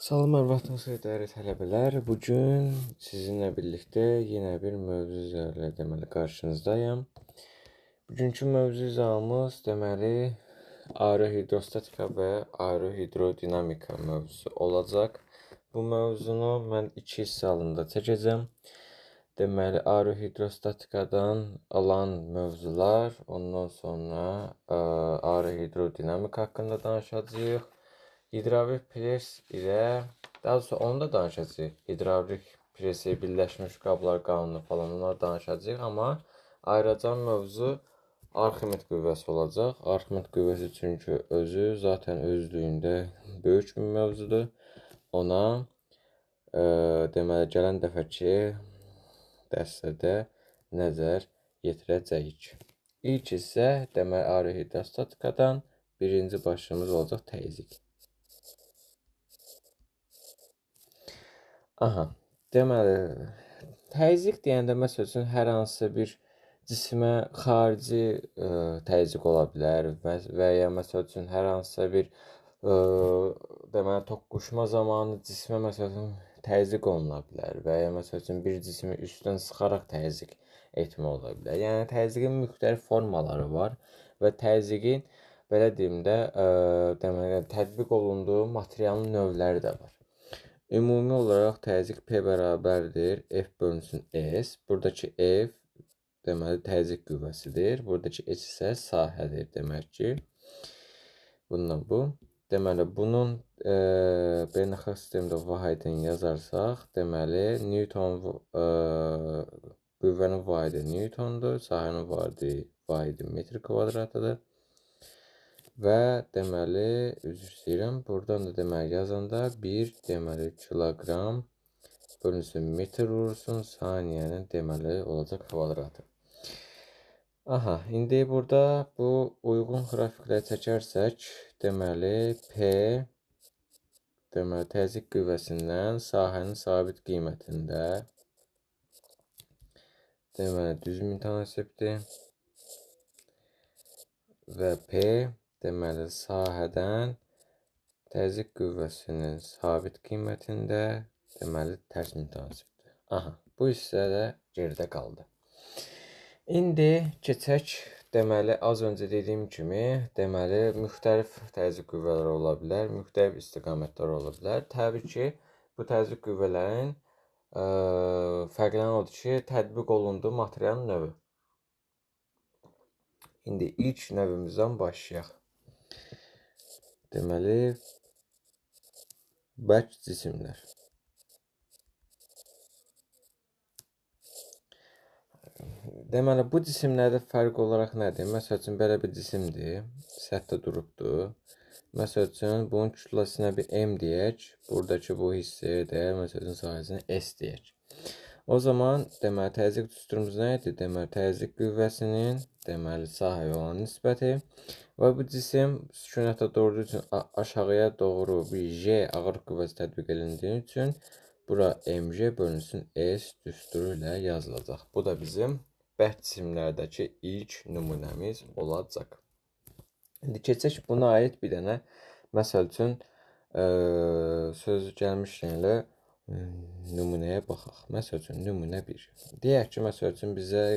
Salam arvadınız, dəyərli tələbələr. Bugün sizinlə birlikdə yenə bir mövzu üzərində deməli qarşınızdayım. Bugünkü mövzumuz deməli aerohidrostatika və aerohidrodinamika mövzusu olacaq. Bu mövzunu mən iki hissə halında çəkəcəm. Deməli aerohidrostatikadan alan mövzular, ondan sonra aerohidrodinamika haqqında danışacağıq. Hidravlik pres ilə, daha doğrusu onu da danışacağıq. Hidravlik presi, birləşmiş qablar qanunu falan onları danışacağıq. Amma ayıracağım mövzu Arximed qüvvəsi olacaq. Arximed qüvvəsi çünki özü zaten özlüyündə böyük bir mövzudur. Ona deməli gələn dəfəki dərsdə nəzər yetirəcəyik. İlk hissə deməli aerohidrostatikadan birinci başlığımız olacaq təzyiq. Deməli, təzyiq deyəndə məsəl üçün hər hansı bir cismə xarici təzyiq ola bilər və ya məsəl üçün hər hansısa bir deməli toqquşma zamanı cismə məsəl üçün təzyiq oluna bilər və ya məsəl üçün bir cismi üstdən sıxaraq təzyiq etmə ola bilər. Yəni təzyiqin müxtəlif formaları var və təzyiqin belə deyim də deməli tətbiq olunduğu materialın növləri də var. Ümumi olaraq təzyiq P bərabərdir F bölünsün S. Buradakı F deməli təzyiq qüvvəsidir. Buradakı S isə sahədir demək ki. Bundan bu. Deməli bunun beynəlxalq sistemdə vahidini yazarsak, deməli Newton qüvvənin vahidi Newtondur, sahənin vahidi metr kvadratıdır. Və deməli, üzr istəyirəm, buradan da deməli yazanda 1 deməli kiloqram bölünsün metr vurulsun saniyənin deməli olacaq kvadratı. İndi burada bu uyğun qrafikləri çəkərsək, deməli P deməli təzyiq qüvvəsindən sahənin sabit qiymətində deməli düz mütənasibdir və P deməli sahədən təzyiq qüvvəsinin sabit qiymətində deməli tərs mütənasibdir. Bu hissə də geridə qaldı. İndi keçək deməli az öncə dediyim kimi deməli müxtəlif təzyiq qüvvələri ola bilər, müxtəlif istiqamətlər ola bilər. Təbii ki, bu təzyiq qüvvələrin fərqlənən odur ki, tətbiq olunduğu materialın növü. İndi ilk növümüzdən başlayaq. Deməli, bərk cisimlər. Deməli, bu cisimlərdə fərq olaraq nədir? Məsəl üçün, belə bir cisimdir, səthdə durubdur. Məsəl üçün, bunun kütləsinə bir M deyək, buradakı bu hissəyə də, məsəl üçün, sahəsinə S deyək. O zaman, deməli, təzyiq düsturumuz nə idi? Deməli, təzyiq qüvvəsinin, deməli, sahəyə olan nisbəti və bu cisim sükunətə doğru üçün aşağıya doğru bir J ağır qüvvəsi tətbiq edildiyi üçün bura mj bölünsün S düsturu ilə yazılacaq. Bu da bizim bərk cisimlərdəki ilk nümunəmiz olacaq. İndi keçək buna aid bir dənə, məsəl üçün, söz gəlmişkən elə nümunəyə baxaq. Məsəl üçün, nümunə 1. Deyək ki, məsəl üçün, bizə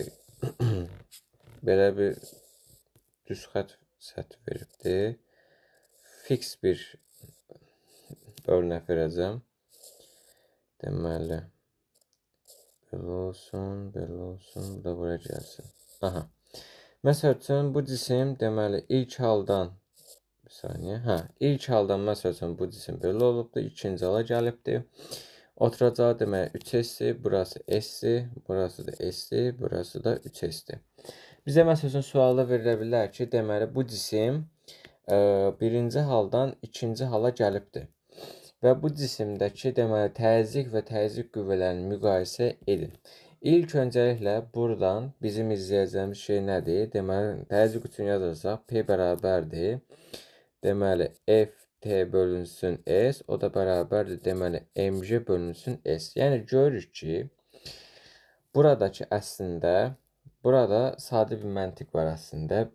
belə bir düz xət səthi veribdir. Fix bir örnək verəcəm. Deməli, belə olsun, bu da buraya gəlsin. Məsəl üçün, bu cisim, deməli, ilk haldan, bir saniyə, ilk haldan, məsəl üçün, bu cisim belə olubdur, ikinci hala gəlibdir. Oturacağı, deməli, 3S-dir, burası S-dir, burası da S-dir, burası da 3S-dir. Bizə, məsəl üçün, sualda verilə bilər ki, deməli, bu cisim birinci haldan ikinci hala gəlibdir. Və bu cisimdəki, deməli, təzyiq və təzyiq qüvvələrini müqayisə edin. İlk öncəliklə buradan bizim izləyəcəyimiz şey nədir? Deməli, təzyiq üçün yazarsaq, P bərabərdir. Deməli, F T bölünsün S, o da bərabərdir, deməli, mj bölünsün S. Yəni, görürük ki, buradakı əslində, burada sadə bir məntiq var əslində.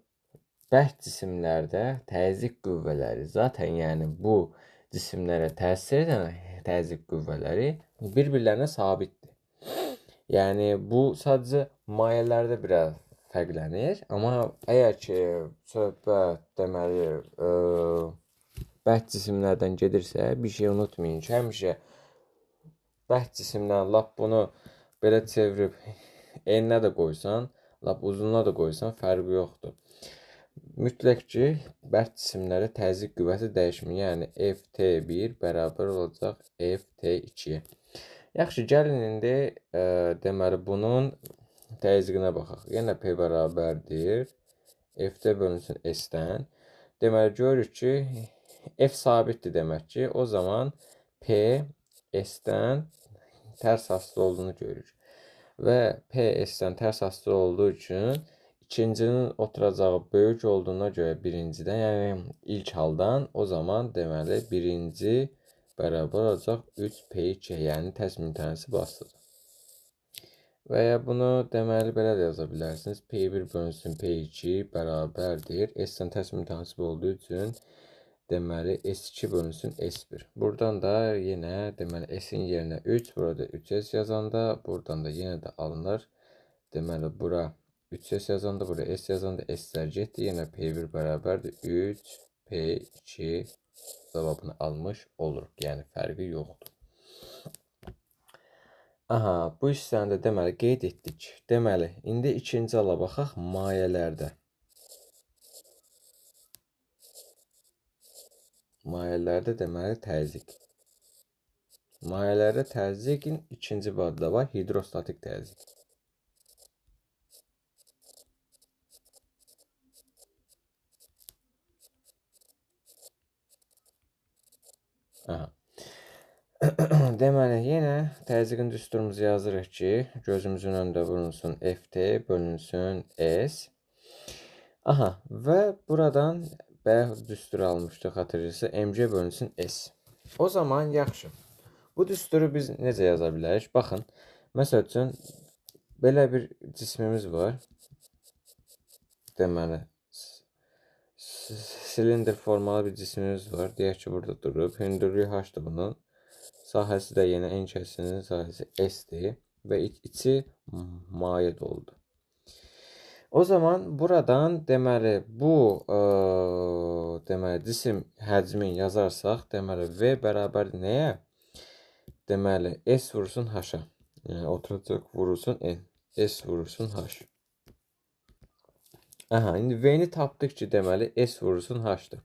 Bərk cisimlərdə təzyiq qüvvələri zaten, yəni bu cisimlərə təsir edən təzyiq qüvvələri bir-birlərinə sabitdir. Yəni bu sadəcə mayelərdə biraz fərqlənir, amma əgər ki söhbət deməli bərk cisimlərdən gedirsə, bir şey unutmayın ki, həmişə bərk cisimdən lap bunu belə çevirib eninə də qoysan, lap uzununa da qoysan fərqi yoxdur. Mütləq ki, bərk cisimlərə təzyiq qüvvəsi dəyişmir. Yəni Ft1 bərabər olacaq Ft2-yə. Yaxşı, gəlin indi deməli bunun təzyiqinə baxaq. Yenə P bərabərdir Ft bölünsün S-dən. Deməli görürük ki, F sabitdir demək ki, o zaman P S-dən tərs asılı olduğunu görürük. Və P S-dən tərs asılı olduğu üçün ikincinin oturacağı böyük olduğuna görə birincidən, yəni ilk haldan, o zaman deməli birinci bərabər olacaq 3P2, yəni tərs mütənası basılır. Və ya bunu deməli belə də yaza bilərsiniz. P1 bölünsün P2 bərabərdir. S-dən tərs mütənasib olduğu üçün deməli S2 bölünsün S1. Buradan da yenə deməli S-in yerinə 3, burada 3S yazanda, buradan da yenə də alınır. Deməli bura 3S yazanda, buraya S yazanda S'lər getdi. Yenə P1 bərabərdir 3, P2 cavabını almış oluruq. Yəni fərqi yoxdur. Aha, bu hissəni də deməli qeyd etdik. Deməli, indi ikinci hala baxaq mayelərdə. Mayelərdə deməli təzyiq. Mayelərdə təzyiqin ikinci bir adı da var, hidrostatik təzyiq. Aha. Deməli, yenə təzyiqin düsturumuzu yazırıq ki, gözümüzün önündə bulunsun Ft bölünsün S. Aha, və buradan bayaq düsturu almışdıq, xatırlayırsınızsa, mg bölünsün S. O zaman yaxşı. Bu düsturu biz necə yaza bilərik? Baxın, məsəl üçün, belə bir cismimiz var. Deməli, silindir formalı bir cismimiz var. Deyək ki, burada durub. Hündürlüyü H-dır bunun. Sahəsi də yenə en kəsinin sahəsi S-dir. Və içi maye doludur. O zaman buradan deməli bu deməli cisim həcmin yazarsak, deməli V bərabər nəyə? Deməli S vurulsun H-a. Yəni oturacaq vurulsun N. S vurulsun H. Aha, indi V-ni tapdıq ki, deməli S vurulsun H-dır.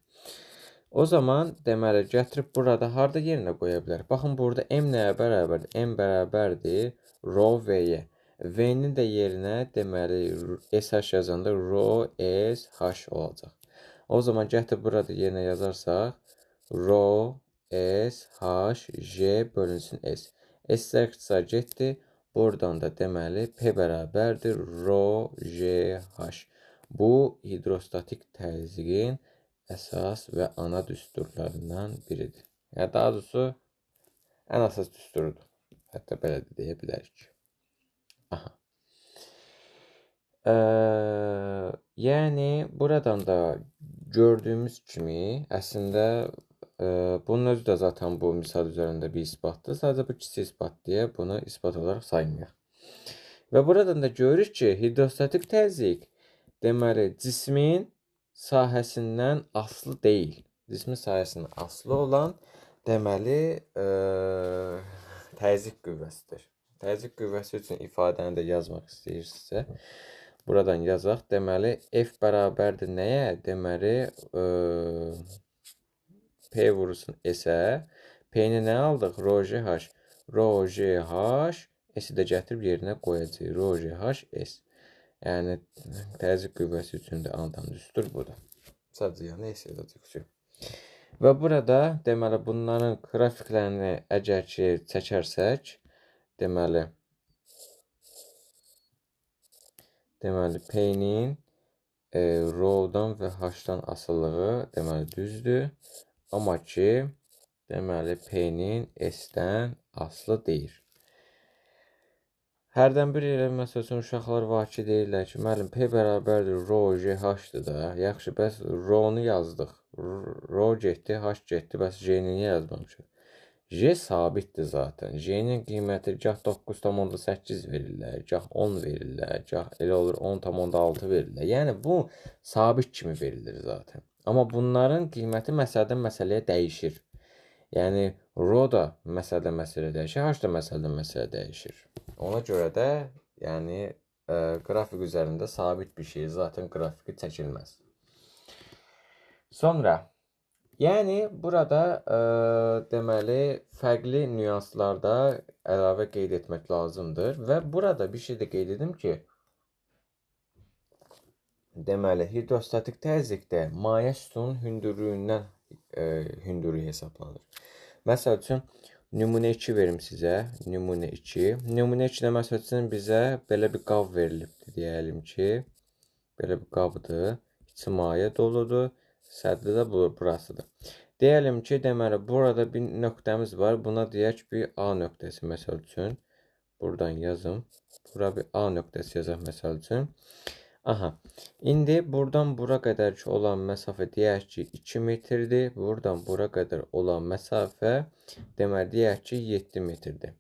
O zaman deməli gətirib burada harda yerinə qoya bilərik? Baxın, burada M nəyə bərabərdir? M bərabərdir rho V-yə. V-nin də yerinə deməli SH yazanda rho SH olacaq. O zaman gətirib burada yerinə yazarsak rho SH J bölünsün S. S-lər ixtisar getdi. Buradan da deməli P bərabərdir rho JH. Bu hidrostatik təzyiqin əsas və ana düsturlarından biridir. Yəni daha doğrusu ən əsas düsturudur. Hətta belə də deyə bilərik. Aha. Yəni buradan da gördüyümüz kimi əslində bunun özü də zaten bu misal üzərində bir isbatdır. Sadəcə bu kiçik isbat deyə bunu isbat olaraq saymayaq. Və buradan da görürük ki, hidrostatik təzyiq deməli cismin sahəsindən asılı deyil. Cismin sahəsindən asılı olan deməli təzyiq qüvvəsidir. Təzyiq qüvvəsi üçün ifadəni də yazmaq istəyirsinizsə, buradan yazaq. Deməli F bərabərdir nəyə? Deməli P vurulsun S-ə. P-ni nə aldıq? Rho JH. Rho JH S-i də gətirib yerinə qoyacaq. Rho JH S. Yəni təzyiq qüvvəsi üçün də anadam düstur budur. Sadəcə yəni S yazacaq ki. Və burada deməli bunların qrafiklərini əgər ki çəkərsək, deməli P-nin rho-dan və H-dan asılılığı deməli düzdür. Amma ki deməli P-nin S-dən asılı deyil. Hərdən bir elə məsəl üçün uşaqlar var ki, deyirlər ki, müəllim P bərabərdir rho J-H-dır da. Yaxşı, bəs rho-nu yazdıq. Rho getdi, H getdi, bəs J-ni niyə yazmamışıq? J sabitdir zaten. J-nin qiyməti gah 9,8 verirlər, gah 10 verirlər, gah elə olur 10,6 verirlər. Yəni bu sabit kimi verilir zaten. Amma bunların qiyməti məsələdən məsələyə dəyişir. Yəni rho da məsələdən məsələyə dəyişir, H da məsələdən məsələyə dəyişir. Ona görə də yəni qrafik üzərində sabit bir şey zaten qrafiki çəkilməz. Sonra yəni burada deməli fərqli nüanslarda əlavə qeyd etmək lazımdır və burada bir şey də qeyd edim ki, deməli hidrostatik təzyiqdə maye sütunun hündürlüyündən hündürlük hesablanır. Məsəl üçün nümunə 2 verim sizə. Nümunə 2. Nümunə 2-də məsəl üçün bizə belə bir qab verilibdir. Deyəlim ki, belə bir qabdır. İçi maye doludur. Səddi də burasıdır. Deyəlim ki, deməli burada bir nöqtəmiz var. Buna deyək bir A nöqtəsi məsəl üçün. Buradan yazım. Bura bir A nöqtəsi yazaq məsəl üçün. Aha. İndi buradan bura qədər ki olan məsafə deyək ki 2 metrdir. Buradan bura qədər olan məsafə deməli deyək ki 7 metrdir.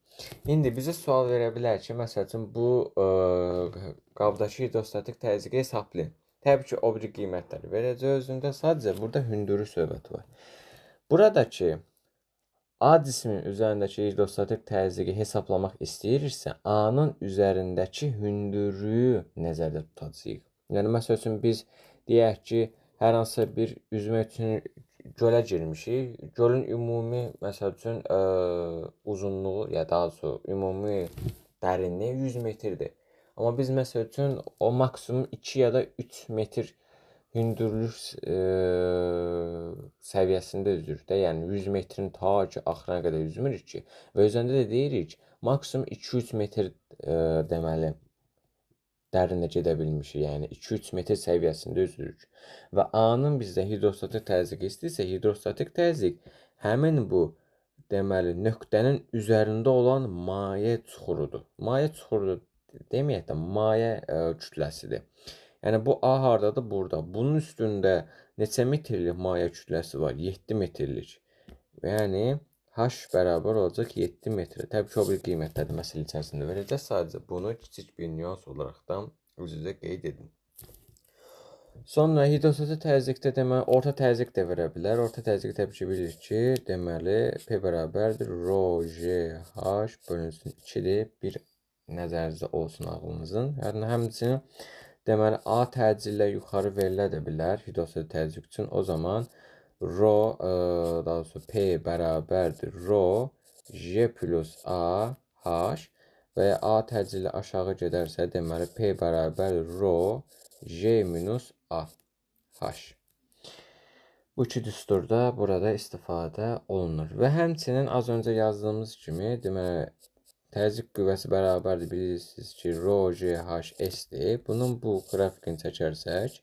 İndi bizə sual verə bilər ki, məsəl üçün bu qabdakı hidrostatik təzyiqi hesablayın. Təbii ki, o biri qiymətləri verəcək özündə. Sadəcə burada hündürlük söhbəti var. Buradakı A cisminin üzərindəki hidrostatik təzyiqi hesablamaq istəyiriksə, A-nın üzərindəki hündürlüyü nəzərdə tutacağıq. Yəni, məsəl üçün, biz deyək ki, hər hansı bir üzmək üçün gölə girmişik. Gölün ümumi, məsəl üçün, uzunluğu, ya daha doğrusu, ümumi dərinliyi 100 metrdir. Amma biz, məsəl üçün, o maksimum 2 ya da 3 metr hündürlük səviyyəsində üzürük də, yəni 100 metrin ta ki axırına qədər üzmürük ki, və özəndə də deyirik, maksimum 2-3 metr deməli dərinlə gedə bilmişik, yəni 2-3 metr səviyyəsində üzürük. Və A-nın bizdə hidrostatik təzyiqi istəyirsə, hidrostatik təzyiq həmin bu deməli nöqtənin üzərində olan maye çuxurudur. Maye çuxuru deməyək də maye kütləsidir. Yəni bu A hardadır? Burada. Bunun üstündə neçə metrlik maye kütləsi var? 7 metrlik. Yəni H bərabər olacaq 7 metrə. Təbii ki, o bir qiymətləri məsələ içərisində verəcək. Sadəcə bunu kiçik bir nüans olaraqdan özünüzə qeyd edin. Sonra hidrostatik təzyiqdə deməli orta təzyiq də verə bilər. Orta təzyiq təbii ki bilirik ki, deməli P bərabərdir rho J H bölünsün 2-dir. Bir nəzərinizdə olsun ağlınızın. Yəni həmçinin deməli A təcillə yuxarı verilə də bilər hidrostatik təzyiq üçün. O zaman rho daha doğrusu P bərabərdir rho J plus A H və ya A təcillə aşağı gedərsə deməli P bərabərdir rho J minus A H. Bu iki düsturda burada istifadə olunur. Və həmçinin az öncə yazdığımız kimi deməli təzyiq qüvvəsi bərabərdir. Bilirsiniz ki, rho J H S-dir. Bunun bu qrafikini çəkərsək,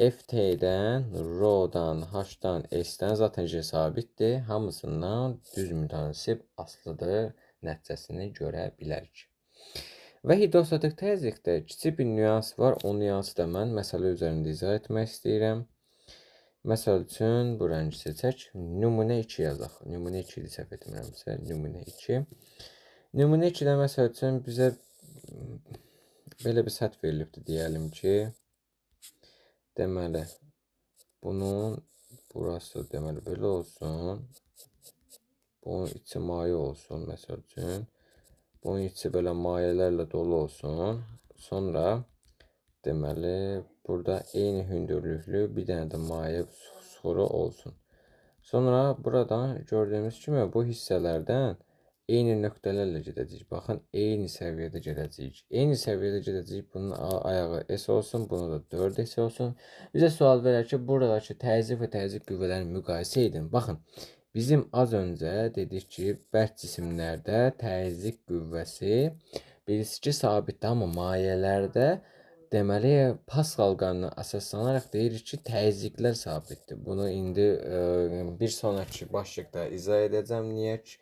FT-dən, rho-dan, H-dan, S-dən zaten J sabitdir. Hamısından düz mütənasib asılıdır nəticəsini görə bilərik. Və hidrostatik təzyiqdə kiçik bir nüans var. O nüansı da mən məsələ üzərində izah etmək istəyirəm. Məsəl üçün, bu rəngi seçək. Nümunə 2 yazaq. Nümunə 2 idi səhv etmirəmsə. Nümunə 2. Nümunə 2-də məsəl üçün bizə belə bir səth verilibdir. Deyəlim ki, deməli, bunun burası deməli belə olsun. Bunun içi maye olsun, məsəl üçün. Bunun içi belə mayelərlə dolu olsun. Sonra deməli, burada eyni hündürlüklü bir dənə də maye suxuru olsun. Sonra buradan gördüyümüz kimi bu hissələrdən eyni nöqtələrlə gedəcəyik. Baxın, eyni səviyyədə gedəcəyik. Eyni səviyyədə gedəcəyik. Bunun ayağı S olsun, bunu da 4S olsun. Bizə sual verər ki, buradakı təzyiq və təzyiq qüvvələrini müqayisə edin. Baxın, bizim az öncə dedik ki, bərk cisimlərdə təzyiq qüvvəsi birisi ki, sabitdir, amma mayelərdə deməli, Pascal qanununa əsaslanaraq deyirik ki, təzyiqlər sabitdir. Bunu indi bir sonraki başlıqda izah edəcəm. Niyə ki,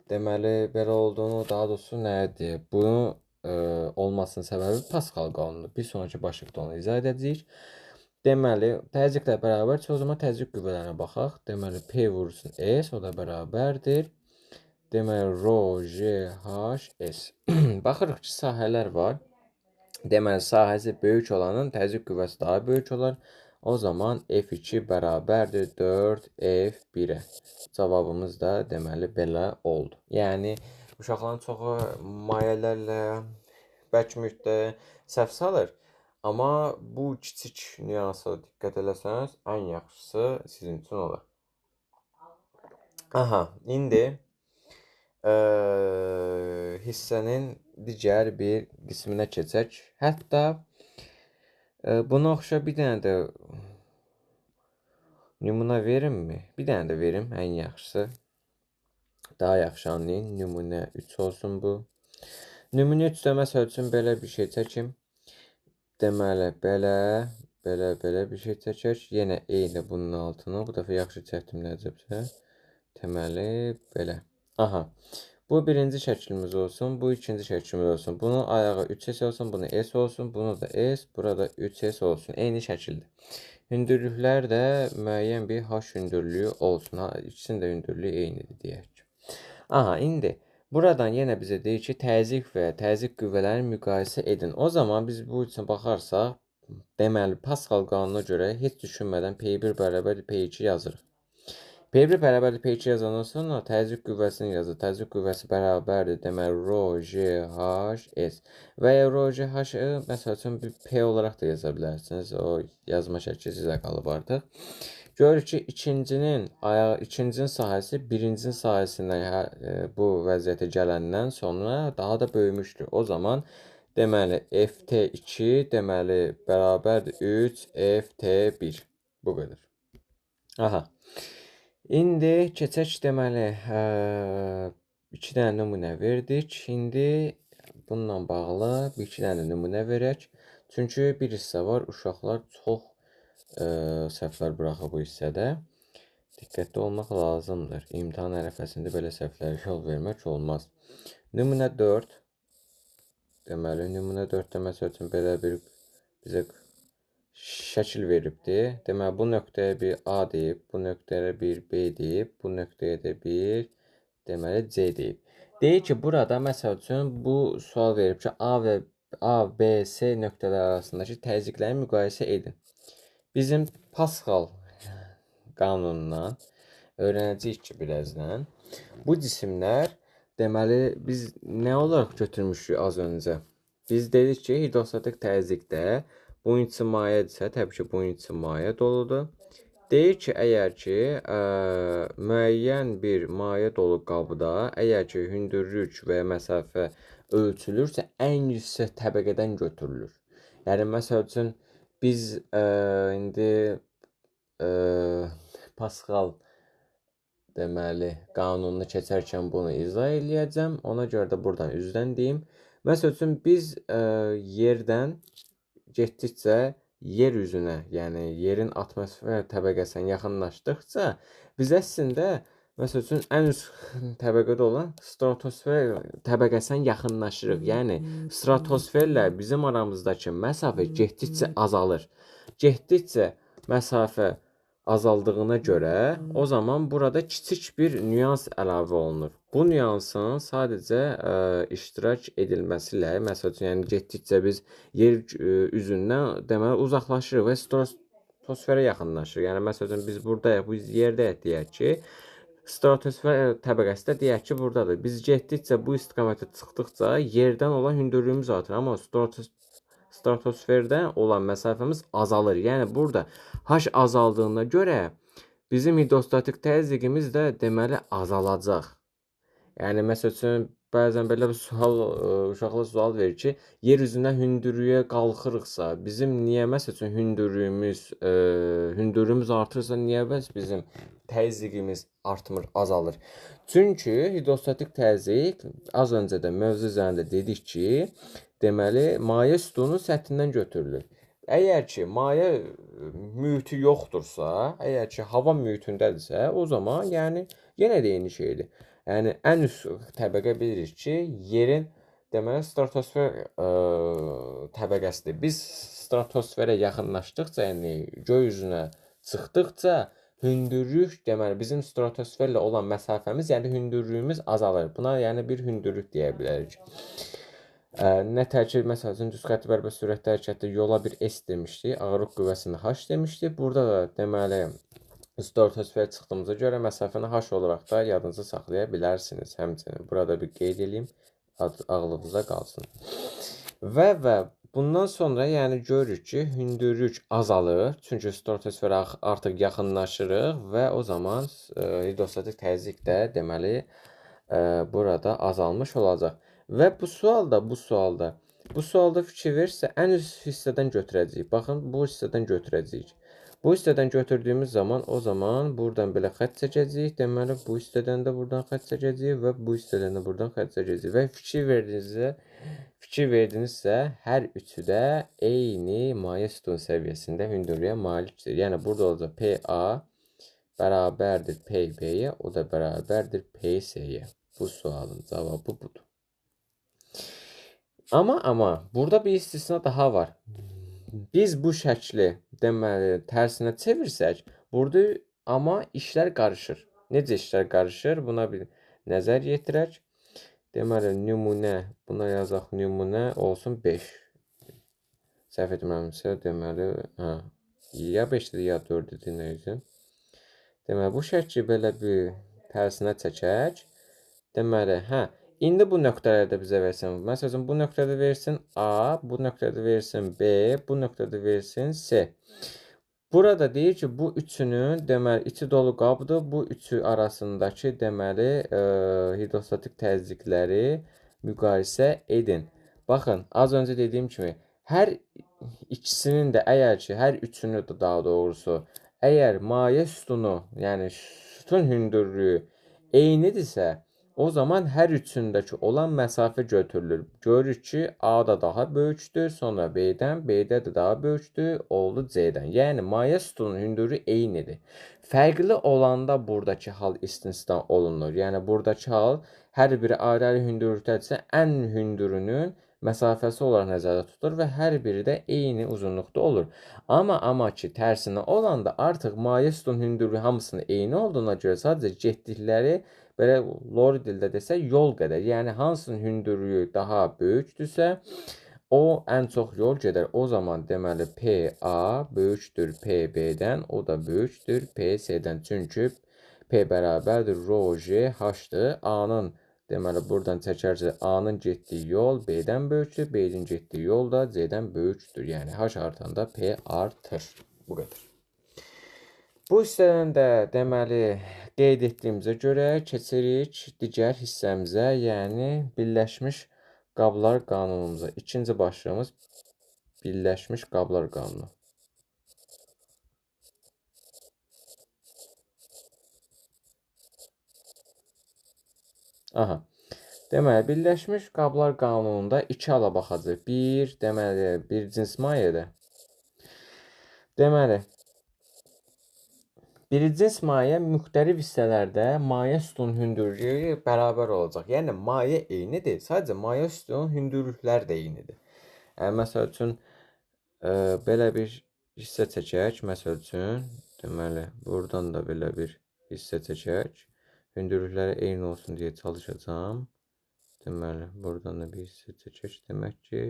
deməli, belə olduğunu, daha doğrusu nədir? Bunu olmasının səbəbi Pascal qanunudur. Bir sonraki başlıqda onu izah edəcəyik. Deməli, təzyiqlə bərabərsə, o zaman təzyiq qüvvələrinə baxaq. Deməli, P vurulsun S, o da bərabərdir. Deməli, rho, J, H, S. Baxırıq ki, sahələr var. Deməli, sahəsi böyük olanın təzyiq qüvvəsi daha böyük olar. O zaman F2 bərabərdir 4F1-ə. Cavabımız da deməli belə oldu. Yəni, uşaqların çoxu mayələrlə, bərk mühitdə səhv salır. Amma bu kiçik nüansa diqqət eləsəniz, ən yaxşısı sizin üçün olar. Aha, indi hissənin digər bir qisminə keçək. Hətta buna oxşar bir dənə də nümunə verimmi? Bir dənə də verim, ən yaxşısı. Daha yaxşı anlayın. Nümunə 3 olsun bu. Nümunə 3-də məsəl üçün belə bir şey çəkim. Deməli, belə bir şey çəkək. Yenə eyni bunun altına. Bu dəfə yaxşı çəkdim nəcəbsə. Deməli, belə. Aha. Bu birinci şəklimiz olsun. Bu ikinci şəklimiz olsun. Bunun ayağı 3S olsun. Bunu S olsun. Bunu da S. Burada 3S olsun. Eyni şəkildə. Hündürlüklər də müəyyən bir H hündürlüyü olsun. İkisinin də hündürlüyü eynidir deyək. Aha, indi buradan yenə bizə deyir ki, təzyiq və təzyiq qüvvələrini müqayisə edin. O zaman biz bu üçün baxarsaq, deməli, Pascal qanununa görə heç düşünmədən P1 bərabərdir P2 yazırıq. P1 bərabərdir P2 yazandan sonra təzyiq qüvvəsini yazır. Təzyiq qüvvəsi bərabərdir, deməli, rho, J, H, S. Və ya rho, J, H, məsəl üçün bir P olaraq da yaza bilərsiniz. O yazma şəkli sizə qalıb artıq. Görürük ki, ikincinin sahəsi birincinin sahəsindən bu vəziyyətə gələndən sonra daha da böyümüşdür. O zaman deməli FT2 deməli bərabərdir 3FT1. Bu qədər. Aha. İndi keçək deməli 2 dənə nümunə verdik. İndi bununla bağlı bir 2 dənə nümunə verək. Çünki bir hissə var, uşaqlar çox səhvlər buraxır bu hissədə. Diqqətli olmaq lazımdır. İmtahan ərəfəsində belə səhvlərə yol vermək olmaz. Nümunə 4. Deməli, nümunə 4-də məsəl üçün belə bir bizə şəkil veribdir. Deməli, bu nöqtəyə bir A deyib, bu nöqtəyə bir B deyib, bu nöqtəyə də bir deməli C deyib. Deyir ki, burada məsəl üçün bu sual verib ki, A, B, C nöqtələr arasındakı təzyiqləri müqayisə edin. Bizim Pascal qanunundan öyrənəcəyik ki, birazdan bu cisimlər deməli biz nə olaraq götürmüşük az öncə? Biz dedik ki, hidrostatik təzyiqdə bunun içi mayedirsə, təbii ki, bunun içi maye doludur. Deyir ki, əgər ki, müəyyən bir maye dolu qabda, əgər ki, hündürlük və ya məsafə ölçülürsə, ən yüksək təbəqədən götürülür. Yəni, məsəl üçün, biz indi Pascal deməli qanununu keçərkən bunu izah eləyəcəm. Ona görə də buradan üzdən deyim. Məsəl üçün biz yerdən getdikcə yer üzünə, yəni yerin atmosfer təbəqəsinə yaxınlaşdıqca biz əslində məsəl üçün ən üst təbəqədə olan stratosfer təbəqəsinə yaxınlaşırıq. Yəni stratosferlə bizim aramızdakı məsafə getdikcə azalır. Getdikcə məsafə azaldığına görə o zaman burada kiçik bir nüans əlavə olunur. Bu nüansın sadəcə iştirak edilməsi ilə, məsəl üçün, yəni getdikcə biz yer üzündən deməli uzaqlaşırıq və stratosferə yaxınlaşırıq. Yəni məsəl üçün biz buradayıq, biz yerdəyik deyək ki, stratosfer təbəqəsi də deyək ki, buradadır. Biz getdikcə bu istiqamətə çıxdıqca yerdən olan hündürlüyümüz artır, amma stratosferdən olan məsafəmiz azalır. Yəni burada H azaldığına görə bizim hidrostatik təzyiqimiz də deməli azalacaq. Yəni məsəl üçün bəzən belə bir sual uşaqlar sual verir ki, yer üzündən hündürlüyə qalxırıqsa, bizim niyə məsəl üçün hündürlüyümüz artırsa, niyə bəs bizim təzyiqimiz artmır, azalır? Çünki hidrostatik təzyiq az öncə də mövzu üzərində dedik ki, deməli maye sütunun səthindən götürülür. Əgər ki, maye mühiti yoxdursa, əgər ki, hava mühitindədirsə, o zaman yəni yenə də eyni şeydir. Yəni ən üst təbəqə bilirik ki, yerin deməli stratosfer təbəqəsidir. Biz stratosferə yaxınlaşdıqca, yəni göy üzünə çıxdıqca hündürlük, deməli bizim stratosferlə olan məsafəmiz, yəni hündürlüyümüz azalır. Buna yəni bir hündürlük deyə bilərik. Nətər ki, məsəl üçün düz xətti bərabər sürətli hərəkətdə yola bir S demişdik, ağırlıq qüvvəsində H demişdik. Burada da deməli stratosferə çıxdığımıza görə məsafəni H olaraq da yadınızda saxlaya bilərsiniz. Həmçinin burada bir qeyd edeyim, ağlınızda qalsın. Və bundan sonra yəni görürük ki, hündürlük azalır. Çünki stratosferə artıq yaxınlaşırıq və o zaman hidrostatik təzyiq də deməli burada azalmış olacaq. Və bu sualda fikir verirsə ən üst hissədən götürəcəyik. Baxın, bu hissədən götürəcəyik. Bu hissədən götürdüyümüz zaman o zaman buradan belə xətt çəkəcəyik. Deməli bu hissədən də buradan xətt çəkəcəyik və bu hissədən də buradan xətt çəkəcəyik. Və fikir verdinizsə hər üçü də eyni maye sütun səviyyəsində hündürlüyə malikdir. Yəni burada olacaq PA bərabərdir PB-yə, o da bərabərdir PS-yə. Bu sualın cavabı budur. Amma burada bir istisna daha var. Biz bu şəkli deməli tərsinə çevirsək, burada amma işlər qarışır. Necə işlər qarışır? Buna bir nəzər yetirək. Deməli nümunə, buna yazaq nümunə olsun 5. Səhv etmirəmsə, deməli, ya 5-dir, ya 4-dir, nə üçün? Deməli bu şəkli belə bir tərsinə çəkək. Deməli, İndi bu nöqtələri də bizə versin. Məsələn, bu nöqtədə versin A, bu nöqtədə versin B, bu nöqtədə versin C. Burada deyir ki, bu üçünün deməli içi dolu qabdır. Bu üçü arasındakı deməli hidrostatik təzyiqləri müqayisə edin. Baxın, az öncə dediyim kimi hər ikisinin də əgər ki, hər üçünü də daha doğrusu, əgər maye sütunu, yəni sütun hündürlüyü eynidirsə, o zaman hər üçündəki olan məsafə götürülür. Görürük ki, A da daha böyükdür, sonra B-dən, B-də də daha böyükdür, oldu C-dən. Yəni, maye sütunun hündürlüyü eynidir. Fərqli olanda buradakı hal istisna olunur. Yəni, buradakı hal hər biri ayrı-ayrı hündürlükdədirsə, ən hündürünün məsafəsi olaraq nəzərdə tutulur və hər biri də eyni uzunluqda olur. Amma ki, tərsinə olanda artıq maye sütunun hündürlüyü hamısının eyni olduğuna görə sadəcə getdikləri belə lori dildə desək yol qədər. Yəni hansının hündürlüyü daha böyükdürsə, o ən çox yol gedər. O zaman deməli PA böyükdür PB-dən, o da böyükdür PC-dən. Çünki P bərabərdir rho J H-dır. A-nın deməli buradan çəkərsə A-nın getdiyi yol B-dən böyükdür, B-nin getdiyi yol da C-dən böyükdür. Yəni H artanda P artır. Bu qədər. Bu hissədən də deməli qeyd etdiyimizə görə keçirik digər hissəmizə, yəni Birləşmiş Qablar Qanunumuza. İkinci başlığımız Birləşmiş Qablar Qanunu. Deməli, Birləşmiş Qablar Qanununda iki hala baxacaq. Bir, deməli, bir cins mayedir. Deməli, bir cins maye müxtəlif hissələrdə maye sütunun hündürlüyü bərabər olacaq. Yəni, maye eynidir, sadəcə maye sütunun hündürlükləri də eynidir. Məsəl üçün, belə bir hissə çəkək, məsəl üçün, deməli, buradan da belə bir hissə çəkək. Hündürlükləri eyni olsun deyə çalışacağım. Deməli, buradan da bir hissə çəkək, demək ki,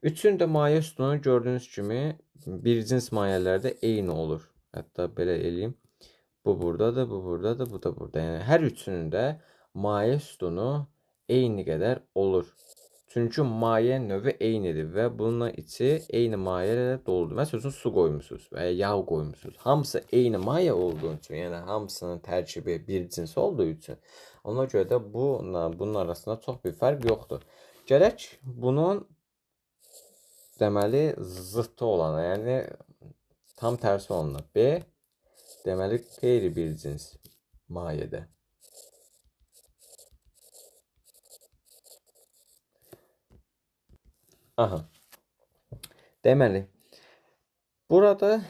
üçün də maye sütunu gördüyünüz kimi bir cins mayələrdə eyni olur. Hətta belə eləyim. Bu buradadır, bu buradadır, bu da burada. Yəni, hər üçünün də maye sütunu eyni qədər olur. Çünki maye növü eynidir və bununla içi eyni maye ilə doludur. Məsələn, su qoymusunuz və ya yağ qoymusunuz. Hamısı eyni maye olduğu üçün, yəni hamısının tərkibi bir cins olduğu üçün, ona görə də bunun arasında çox bir fərq yoxdur. Gərək bunun deməli zıttı olana, yəni tam tərsi olana. B, deməli qeyri bir cins mayedə. Deməli, burada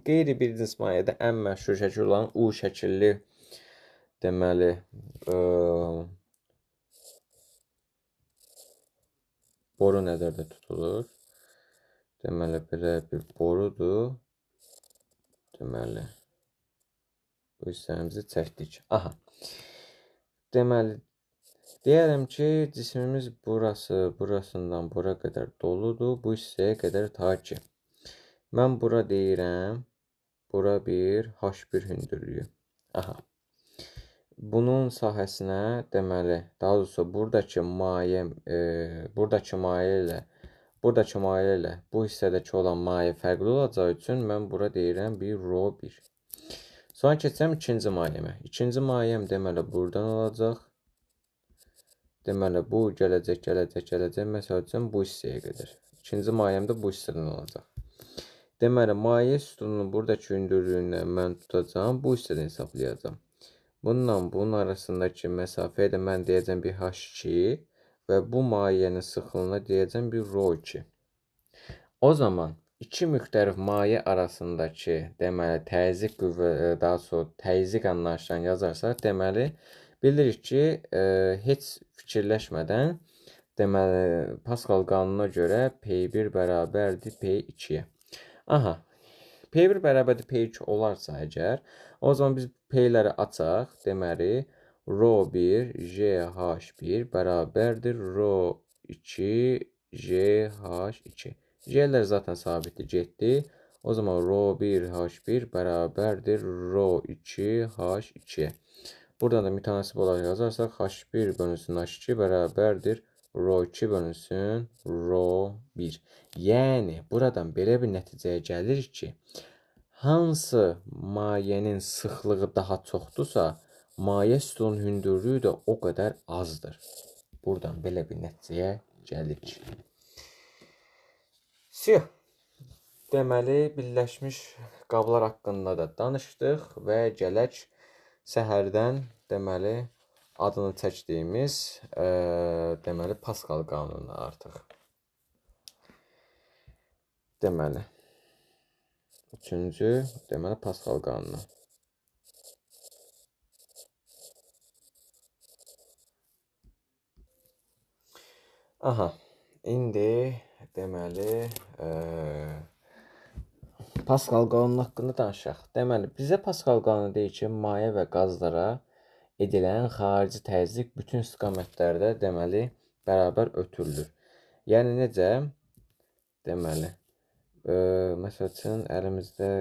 qeyri bir cins mayedə ən məşhur şəkil olan U şəkilli deməli boru nəzərdə tutulur. Deməli, belə bir borudur. Deməli, bu hissəmizi çəkdik. Aha. Deməli, deyərəm ki, cismimiz burasından bura qədər doludur. Bu hissəyə qədər ta ki. Mən bura deyirəm, bura bir H1 hündürlüyü. Aha. Bunun sahəsinə, deməli, daha doğrusu buradakı maye ilə bu hissədəki olan maye fərqli olacağı üçün mən bura deyirəm bir ρ1. Sonra keçsəm ikinci mayemə. İkinci mayem deməli buradan olacaq. Deməli bu gələcək. Məsəl üçün bu hissəyə qədər. İkinci mayem də bu hissədən olacaq. Deməli maye sütununun buradakı hündürlüyündən mən tutacağım. Bu hissədən hesablayacağım. Bununla bunun arasındakı məsafəyə də mən deyəcəm bir H2 və bu mayenin sıxlığına deyəcəm bir ρ2. O zaman iki müxtəlif maye arasındakı deməli təzyiq qüvvə, daha sonra təzyiq anlayışlarını yazarsak, deməli bilirik ki, heç fikirləşmədən deməli Pascal qanununa görə P1 bərabərdir P2-yə. Aha. P1 bərabərdir P2 olarsa əgər, o zaman biz P-ləri açaq. Deməli, ρ1 JH1 bərabərdir ρ2 JH2. J'lər zaten sabitdir, getdi. O zaman ρ1 H1 bərabərdir ρ2 H2. Buradan da mütənasib olaraq yazarsak, H1 bölünsün H2 bərabərdir ρ2 bölünsün ρ1. Yəni, buradan belə bir nəticəyə gəlir ki, hansı mayenin sıxlığı daha çoxdursa, maye sütunun hündürlüyü də o qədər azdır. Buradan belə bir nəticəyə gəlirik. Deməli, birləşmiş qablar haqqında da danışdıq və gələk səhərdən deməli adını çəkdiyimiz deməli Pascal qanununa artıq. Deməli, üçüncü deməli Pascal qanunu. Aha, indi deməli Pascal qanunu haqqında danışaq. Deməli, bizə Pascal qanunu deyir ki, maye və qazlara edilən xarici təzyiq bütün istiqamətlərdə deməli bərabər ötürülür. Yəni necə? Deməli, məsəl üçün əlimizdə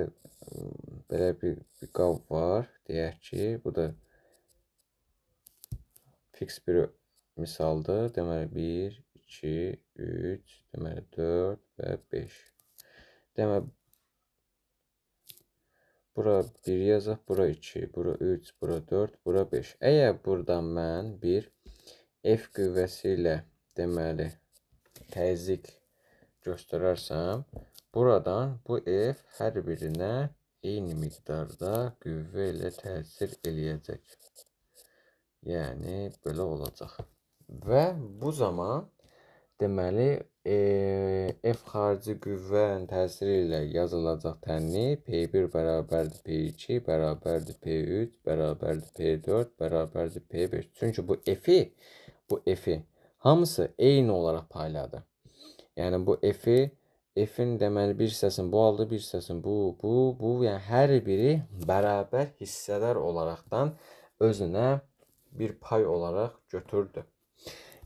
belə bir qab var. Deyək ki, bu da fix bir misaldır. Deməli 1, 2, 3, deməli 4 və 5. Deməli, bura 1 yazaq, bura 2, bura 3, bura 4, bura 5. Əgər buradan mən bir F qüvvəsi ilə deməli təzyiq göstərərsəm, buradan bu F hər birinə eyni miqdarda qüvvə ilə təsir eləyəcək. Yəni, belə olacaq. Və bu zaman deməli F xarici qüvvənin təsiri ilə yazılacaq tənlik P1 bərabərdir P2 bərabərdir P3 bərabərdir P4 bərabərdir P5. Çünki bu F-i hamısı eyni olaraq payladı. Yəni bu F-in deməli bir hissəsini bu aldı, bir hissəsini bu, yəni hər biri bərabər hissələr olaraqdan özünə bir pay olaraq götürdü.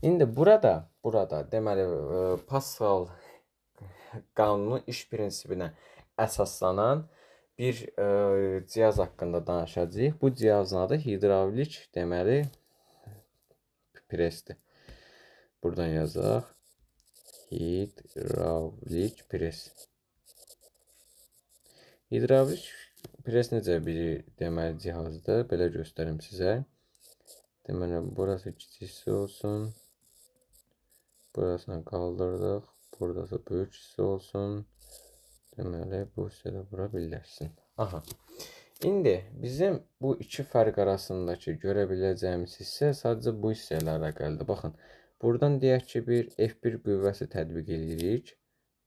İndi burada deməli Pascal qanunun iş prinsipinə əsaslanan bir cihaz haqqında danışacağıq. Bu cihazın adı hidravlik deməli presdir. Buradan yazaq. Hidravlik pres. Hidravlik pres necə bir deməli cihazdır? Belə göstərim sizə. Deməli, burası kiçik olsun. Burasını qaldırdıq. Buradası böyük hissə olsun. Deməli, bu hissədə bura birləşsin. Aha. İndi bizim bu iki fərq arasındakı görə biləcəyimiz hissə sadəcə bu hissə ilə əlaqəlidir. Baxın, buradan deyək ki, bir F1 qüvvəsi tətbiq edirik.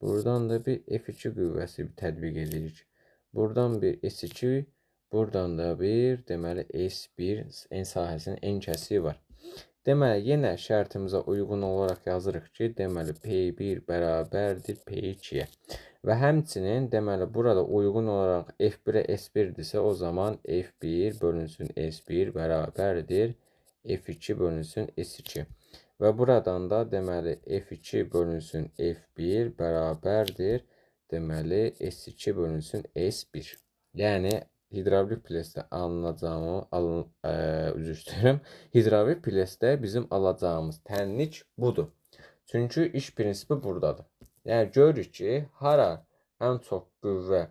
Buradan da bir F2 qüvvəsi tətbiq edirik. Buradan bir S2, buradan da bir deməli S1 N sahəsinin N kəsiyi var. Deməli, yenə şərtimizə uyğun olaraq yazırıq ki, deməli, P1 bərabərdir P2-yə. Və həmçinin, deməli, burada uyğun olaraq F1-ə S1-dirsə, o zaman F1 bölünsün S1 bərabərdir F2 bölünsün S2. Və buradan da, deməli, F2 bölünsün F1 bərabərdir, deməli, S2 bölünsün S1. Yəni, hidravlik presdə üzr istəyirəm. Hidravlik presdə bizim alacağımız tənlik budur. Çünki iş prinsipi buradadır. Yəni görürük ki, hara ən çox qüvvə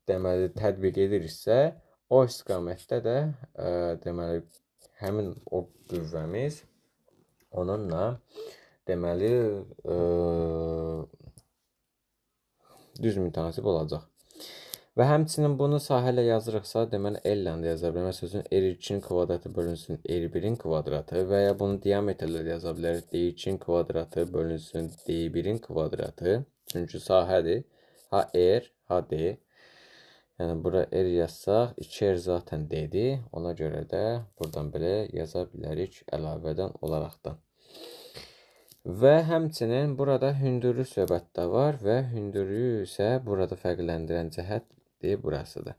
deməli tətbiq ediriksə, o istiqamətdə də deməli həmin o qüvvəmiz onunla deməli düz mütənasib olacaq. Və həmçinin bunu sahə ilə yazırıqsa, deməli L ilə də yaza bilərik. Məsələn, R2-nin kvadratı bölünsün R1-in kvadratı və ya bunu diametrlə də yaza bilərik. D2-nin kvadratı bölünsün D1-in kvadratı. Çünki sahədir. Ha R, ha D. Yəni, bura R yazsaq, 2R zaten D-dir. Ona görə də buradan belə yaza bilərik əlavədən olaraqdan. Və həmçinin burada hündürlük söhbət də var və hündürlüyü isə burada fərqləndirən cəhət burasıdır.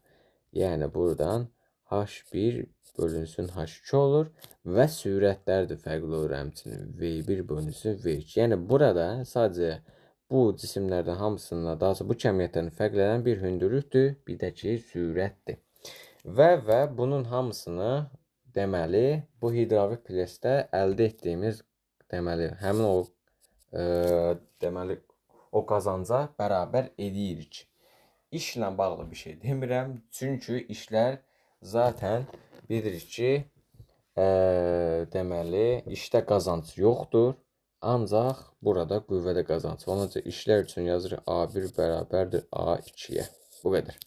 Yəni buradan H1 bölünsün H2 olur və sürətlər də fərqli olur həmçinin. V1 bölünsün V2. Yəni burada sadəcə bu cisimlərdən hamısından, daha sonra bu kəmiyyətlərin fərqlənən bir hündürlükdür, bir də ki sürətdir. Və bunun hamısını deməli bu hidravlik presdə əldə etdiyimiz deməli həmin o deməli o qazanca bərabər edirik. İşlə bağlı bir şey demirəm. Çünki işlər zaten bilirik ki, deməli, işdə qazanc yoxdur. Ancaq burada qüvvədə qazanc. Ona görə işlər üçün yazırıq A1 bərabərdir A2-yə. Bu qədər.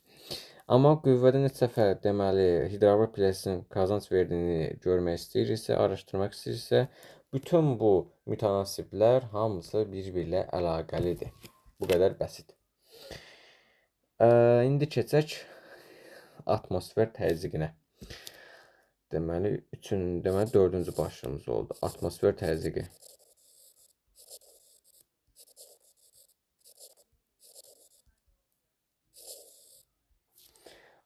Amma qüvvədə neçə fərq, deməli, hidravlik presin qazanc verdiyini görmək istəyiriksə, araşdırmaq istəyiriksə, bütün bu mütənasiblər hamısı bir-birlə əlaqəlidir. Bu qədər bəsit. İndi keçək atmosfer təzyiqinə. Deməli, dördüncü başlığımız oldu. Atmosfer təzyiqi.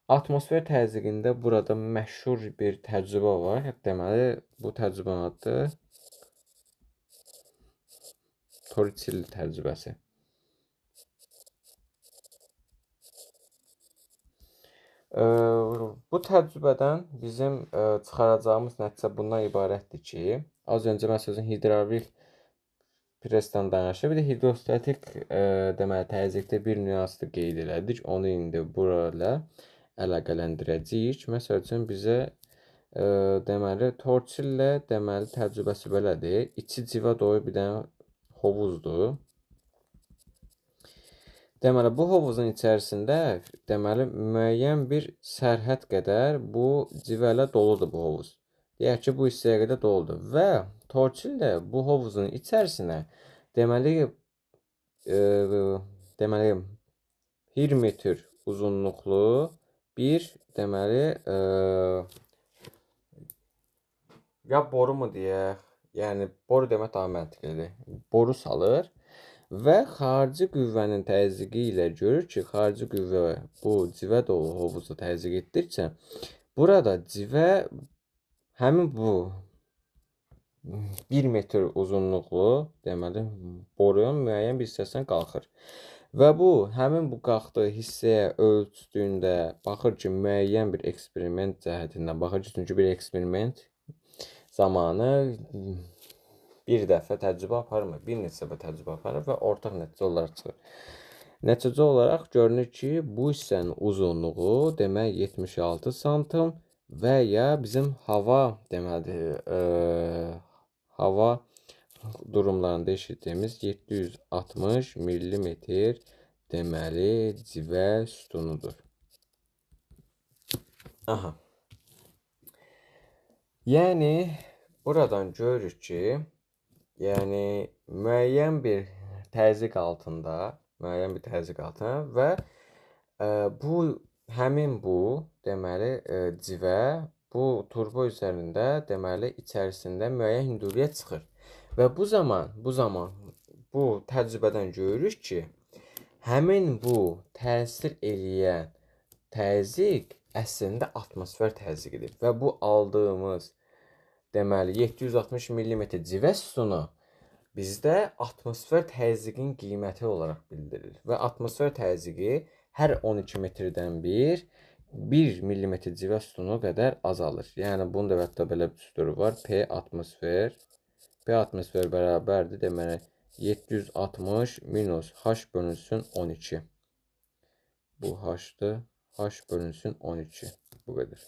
Atmosfer təzyiqində burada məşhur bir təcrübə var. Deməli, bu təcrübənin adı Torricelli təcrübəsi. Bu təcrübədən bizim çıxaracağımız nəticə bundan ibarətdir ki, az öncə məsələn hidravlik presdən danışıb, bir də hidrostatik deməli təzyiqdə bir nüansda qeyd elədik. Onu indi burada əlaqələndirəcəyik. Məsəl üçün bizə deməli Torricelli deməli təcrübəsi belədir. İçi civə dolu bir dənə hovuzdur. Deməli, bu hovuzun içərisində deməli müəyyən bir sərhəd qədər bu civələ doludur bu hovuz. Deyək ki, bu hissəyə qədər doludur və Torricelli bu hovuzun içərisinə deməli 1 metr uzunluqlu bir deməli ya boru mu deyək, yəni boru demək daha məntiqlidir. Boru salır. Və xarici qüvvənin təzyiqi ilə görür ki, xarici qüvvə bu civə dolu hovuzu təzyiq etdikcə, burada civə həmin bu 1 metr uzunluqlu, deməli, borun müəyyən bir hissəsindən qalxır. Və bu, həmin bu qalxdığı hissəyə ölçdüyündə baxır ki, müəyyən bir eksperiment cəhətindən baxır ki, çünki bir eksperiment zamanı bir dəfə təcrübə aparmır, bir neçə dəfə təcrübə aparır və ortaq nəticə olaraq çıxır. Nəticə olaraq görünür ki, bu hissənin uzunluğu demək 76 santim və ya bizim hava deməli hava durumlarında eşitdiyimiz 760 millimetr deməli civə sütunudur. Aha. Yəni buradan görürük ki, yəni müəyyən bir təzyiq altında və bu həmin bu deməli civə bu turbo üzərində deməli içərisində müəyyən hündürlüyə çıxır. Və bu zaman bu təcrübədən görürük ki, həmin bu təsir eləyən təzyiq əslində atmosfer təzyiqidir və bu aldığımız deməli 760 mm civə sütunu bizdə atmosfer təzyiqin qiyməti olaraq bildirilir və atmosfer təzyiqi hər 12 metrdən 1 mm civə sütunu qədər azalır. Yəni bunun da hətta belə bir düsturu var. P atmosfer bərabərdir deməli 760 minus H bölünsün 12. Bu H-dır. H bölünsün 12. Bu qədər.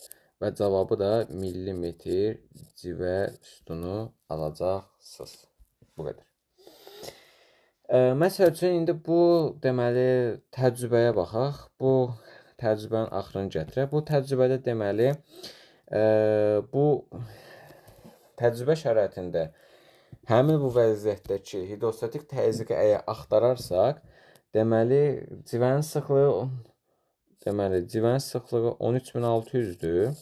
Və cavabı da millimetr civə sütunu alacaqsınız. Bu qədər. Məsəl üçün, indi bu deməli təcrübəyə baxaq. Bu təcrübənin axırını gətirək. Bu təcrübədə deməli bu təcrübə şəraitində həmin bu vəziyyətdəki hidrostatik təzyiqi əgər axtararsaq, deməli civənin sıxlığı 13600-dür.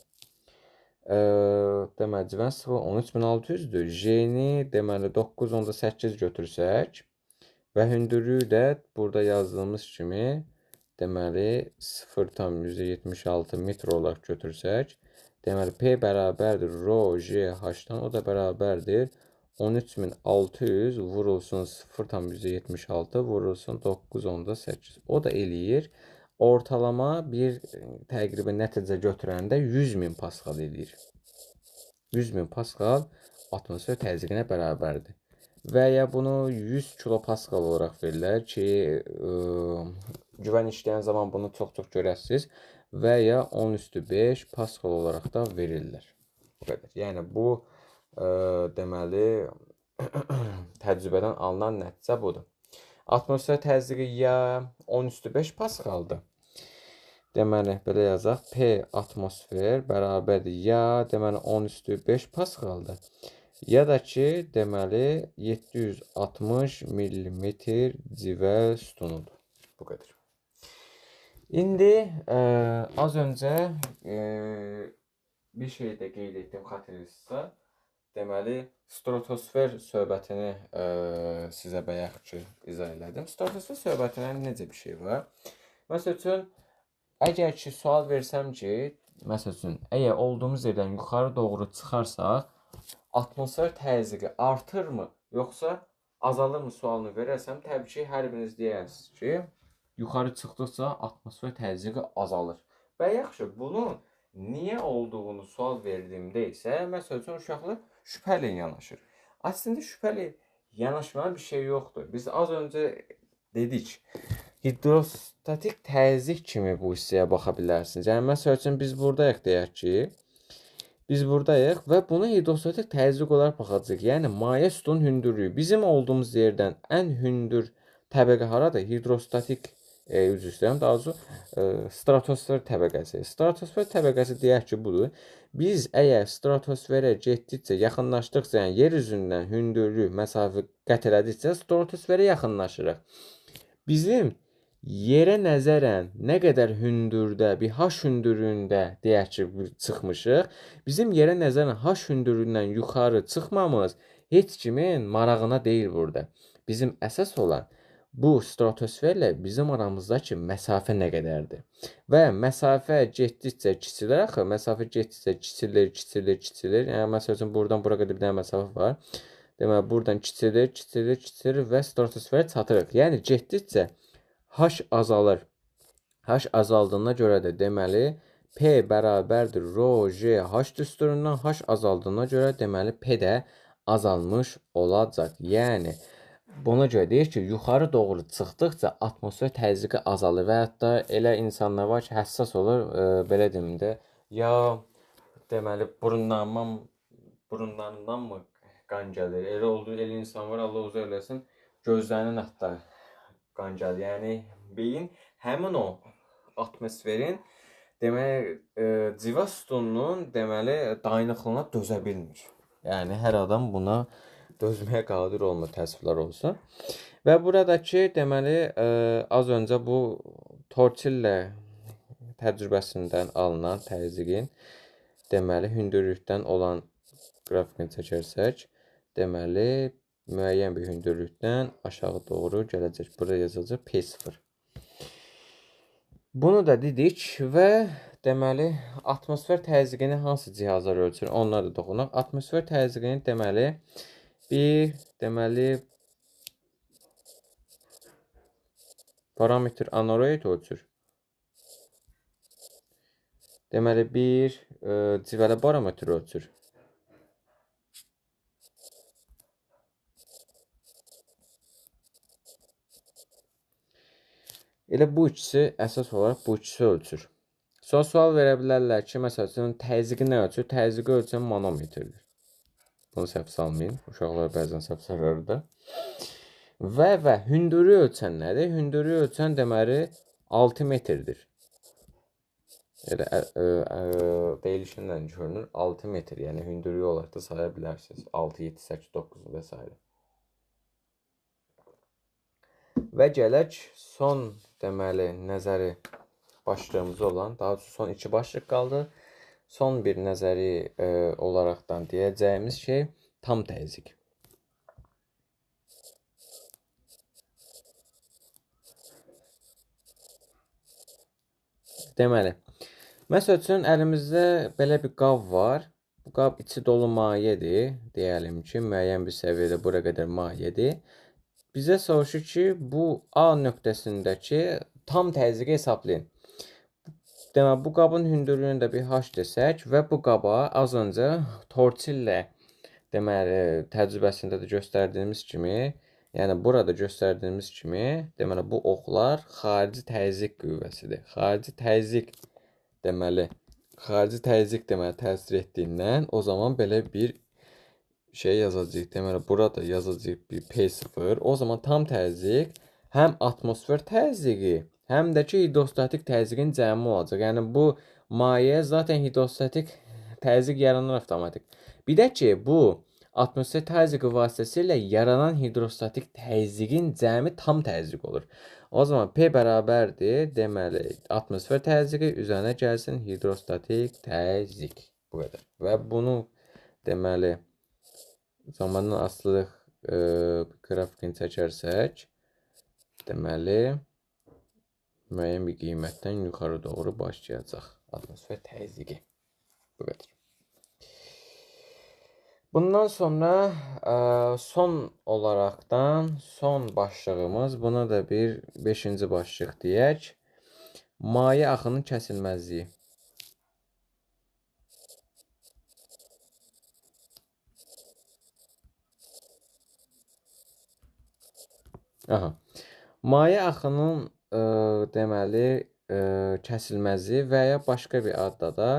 Deməli civənin sıxlığı 13600-dür. J-ni deməli 9.8 götürsək və hündürlüyü də burada yazdığımız kimi deməli 0,76 metr olaraq götürsək, deməli P bərabərdir rho J H-dan, o da bərabərdir 13600 vurulsun 0,76 vurulsun 9.8. O da eləyir ortalama bir təqribi nəticə götürəndə 100.000 paskal eləyir. 100.000 paskal atmosfer təzyiqinə bərabərdir. Və ya bunu 100 kilopaskal olaraq verirlər ki, güvən işləyən zaman bunu çox-çox görəsiniz. Və ya 10⁵ paskal olaraq da verirlər. Bu qədər. Yəni bu deməli təcrübədən alınan nəticə budur. Atmosfer təzyiqi ya 10⁵ paskaldır. Deməli belə yazaq. P atmosfer bərabərdir ya deməli 10⁵ paskaldır. Ya da ki, deməli 760 millimetr civə sütunudur. Bu qədər. İndi az öncə bir şey də qeyd etdim, xatırlayırsınızsa. Deməli, stratosfer söhbətini sizə bayaq ki, izah elədim. Stratosfer söhbətinə necə bir şey var? Məsəl üçün, əgər ki, sual versəm ki, məsəl üçün, əgər olduğumuz yerdən yuxarı doğru çıxarsaq, atmosfer təzyiqi artırmı, yoxsa azalırmı sualını verərsəm, təbii ki, hər biriniz deyərsiniz ki, yuxarı çıxdıqca atmosfer təzyiqi azalır. Və yaxşı, bunun niyə olduğunu sual verdiyimdə isə, məsəl üçün, uşaqlar şübhələ yanaşır. Aslında şübhələ yanaşmayan bir şey yoxdur. Biz az öncə dedik, hidrostatik təzyiq kimi bu hissəyə baxa bilərsiniz. Yəni, məsəl üçün, biz buradayıq deyək ki, biz buradayıq və buna hidrostatik təzyiq olaraq baxacaq. Yəni, maye sütunun hündürlüyü. Bizim olduğumuz yerdən ən hündür təbəqə haradır? Hidrostatik üzr istəyirəm, daha doğrusu stratosfer təbəqəsi. Stratosfer təbəqəsi deyək ki, budur. Biz əgər stratosferə getdikcə, yaxınlaşdıqca, yəni yer üzündən hündürlük, məsafə qət elədikcə stratosferə yaxınlaşırıq. Bizim yerə nəzərən nə qədər hündürdə, bir H hündürlüyündə deyək ki, çıxmışıq. Bizim yerə nəzərən H hündürlüyündən yuxarı çıxmamız heç kimin marağına deyil burada. Bizim əsas olan bu stratosferlə bizim aramızdakı məsafə nə qədərdir? Və məsafə getdikcə kiçilir axı, məsafə getdikcə kiçilir. Yəni, məsəl üçün, buradan bura qədər bir dənə məsafə var. Deməli, buradan kiçilir və stratosferə çatırıq. Yəni, getdikcə H azalır. H azaldığına görə də deməli, P bərabərdir rho J H düsturundan, H azaldığına görə deməli, P də azalmış olacaq. Yəni, buna görə deyir ki, yuxarı doğru çıxdıqca atmosfer təzyiqi azalır və hətta elə insanlar var ki, həssas olur, belə deyim də, ya deməli burunlarından mı qan gəlir? Elə oldu, elə insan var, Allah uzaq eləsin, gözlərinin hətta qan gəlir. Yəni beyin həmin o atmosferin deməli civə sütununun deməli dayanıqlığına dözə bilmir. Yəni hər adam buna dözməyə qadir olmur, təəssüflər olsun. Və buradakı deməli az öncə bu Torçillə təcrübəsindən alınan təzyiqin deməli, hündürlükdən olan qrafikini çəkərsək, deməli, müəyyən bir hündürlükdən aşağı doğru gələcək. Buraya yazacaq P0. Bunu da dedik və deməli, atmosfer təzyiqini hansı cihazlar ölçür? Onlara da toxunaq. Atmosfer təzyiqini deməli, parametr aneroid ölçür. Deməli, civələ barometr ölçür. Elə bu ikisi, əsas olaraq bu ikisi ölçür. Son sual verə bilərlər ki, məsələn, təzyiqi nə ölçür? Təzyiqi ölçən manometrdir. Bunu səhv salmayın. Uşaqlar bəzən səhv salır da. Və hündürlüyü ölçən nədir? Hündürlüyü ölçən deməli 6 metrdir. Elə deyilişindən görünür 6 metr, yəni hündürlüyü olaraq da saya bilərsiniz. 6, 7, 8, 9 və s. Və gələk son deməli nəzəri başlığımız olan, daha doğrusu son 2 başlıq qaldı. Son bir nəzəri olaraqdan deyəcəyimiz şey tam təzyiq. Deməli, məsəl üçün əlimizdə belə bir qab var. Bu qab içi dolu mayedir. Deyəlim ki, müəyyən bir səviyyədə bura qədər mayedir. Bizə soruşur ki, bu A nöqtəsindəki tam təzyiqi hesablayın. Deməli, bu qabın hündürlüyünü də bir H desək və bu qaba az öncə tortillə deməli, təcrübəsində də göstərdiyimiz kimi, yəni burada göstərdiyimiz kimi, deməli, bu oxlar xarici təzyiq qüvvəsidir. Xarici təzyiq deməli təsir etdiyindən o zaman belə bir şey yazacağıq. Deməli, burada yazacağıq bir P0. O zaman tam təzyiq həm atmosfer təzyiqi, həm də ki, hidrostatik təzyiqin cəmi olacaq. Yəni, bu maye zaten hidrostatik təzyiq yaranan avtomatik. Bir də ki, bu atmosfer təzyiqi vasitəsilə yaranan hidrostatik təzyiqin cəmi tam təzyiq olur. O zaman P bərabərdir, deməli, atmosfer təzyiqi üzərinə gəlsin hidrostatik təzyiq. Bu qədər. Və bunu, deməli, zamandan asılılıq qrafikini çəkərsək, deməli, müəyyən bir qiymətdən yuxarı doğru başlayacaq atmosfer təzyiqi. Bu qədər. Bundan sonra son olaraqdan son başlığımız, buna da bir 5-ci başlıq deyək. Maye axının kəsilməzliyi. Maye axının deməli kəsilməzliyi və ya başqa bir adda da